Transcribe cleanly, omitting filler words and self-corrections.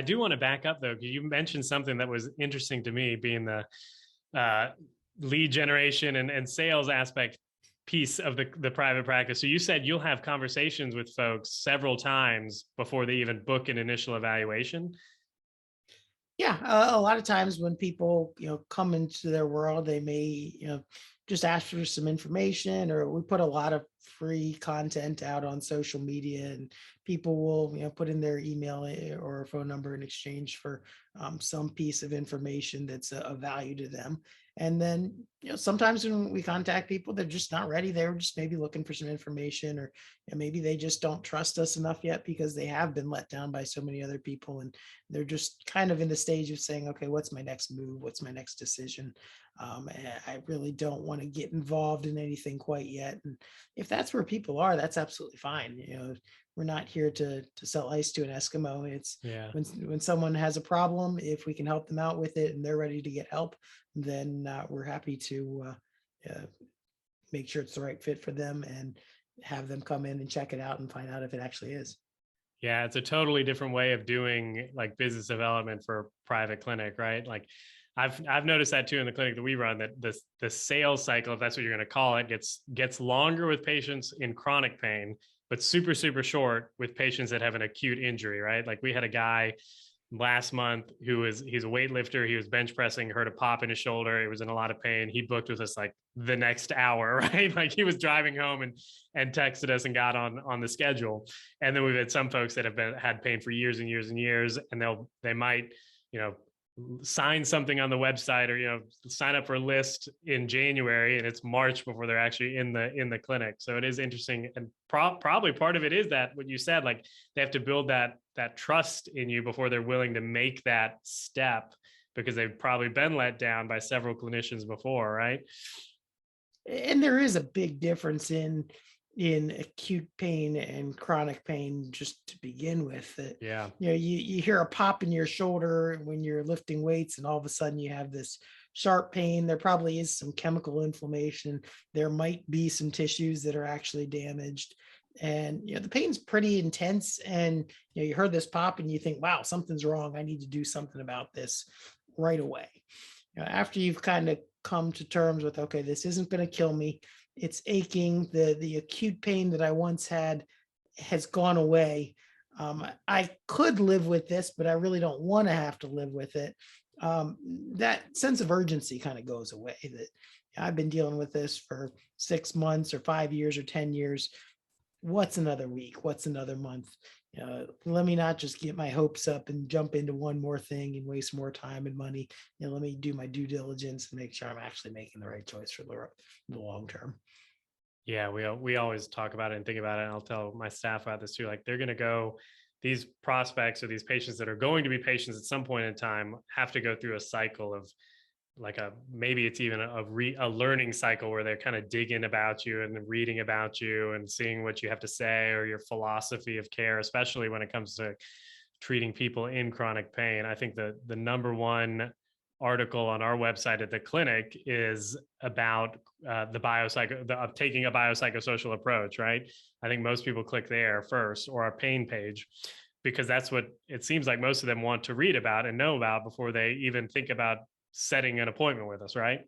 I do want to back up though, because you mentioned something that was interesting to me, being the uh, lead generation and sales aspect piece of the private practice. So you said you'll have conversations with folks several times before they even book an initial evaluation. Yeah, a lot of times when people, come into their world, they may, just ask for some information, or we put a lot of free content out on social media, and people will, put in their email or phone number in exchange for some piece of information that's of value to them. And then, sometimes when we contact people, they're just not ready. They're just maybe looking for some information, or maybe they just don't trust us enough yet because they have been let down by so many other people, and they're just kind of in the stage of saying, okay, what's my next move? What's my next decision? And I really don't want to get involved in anything quite yet. And if that's where people are, that's absolutely fine. We're not here to sell ice to an Eskimo. It's Yeah. when someone has a problem, if we can help them out with it and they're ready to get help, then we're happy to make sure it's the right fit for them and have them come in and check it out and find out if it actually is. Yeah, it's a totally different way of doing like business development for a private clinic, right? Like I've noticed that too in the clinic that we run, that the sales cycle, if that's what you're going to call it, gets longer with patients in chronic pain, but super short with patients that have an acute injury, right? Like we had a guy last month he's a weightlifter. He was bench pressing, heard a pop in his shoulder. He was in a lot of pain. He booked with us like the next hour, right? Like he was driving home and texted us and got on the schedule. And then we've had some folks that have had pain for years and years and years, and they might, you know, sign something on the website, or sign up for a list in January, and it's March before they're actually in the clinic. So it is interesting, and probably part of it is that what you said, like they have to build that trust in you before they're willing to make that step, because they've probably been let down by several clinicians before, right? And there is a big difference in acute pain and chronic pain just to begin with. That Yeah. you hear a pop in your shoulder when you're lifting weights, and all of a sudden you have this sharp pain. There probably is some chemical inflammation. There might be some tissues that are actually damaged, and the pain's pretty intense. And you heard this pop and you think, wow, something's wrong, I need to do something about this right away. After you've kind of come to terms with, okay, this isn't going to kill me, it's aching, the acute pain that I once had has gone away. I could live with this, but I really don't want to have to live with it. That sense of urgency kind of goes away. That I've been dealing with this for 6 months or 5 years or 10 years. What's another week? What's another month? Let me not just get my hopes up and jump into one more thing and waste more time and money. Let me do my due diligence and make sure I'm actually making the right choice for the long term. Yeah, we always talk about it and think about it. And I'll tell my staff about this too. Like they're going to go, these prospects or these patients that are going to be patients at some point in time have to go through a cycle of like maybe it's even a learning cycle where they're kind of digging about you and reading about you and seeing what you have to say, or your philosophy of care, especially when it comes to treating people in chronic pain. I think the number one article on our website at the clinic is about of taking a biopsychosocial approach, right? I think most people click there first, or our pain page, because that's what it seems like most of them want to read about and know about before they even think about setting an appointment with us, right?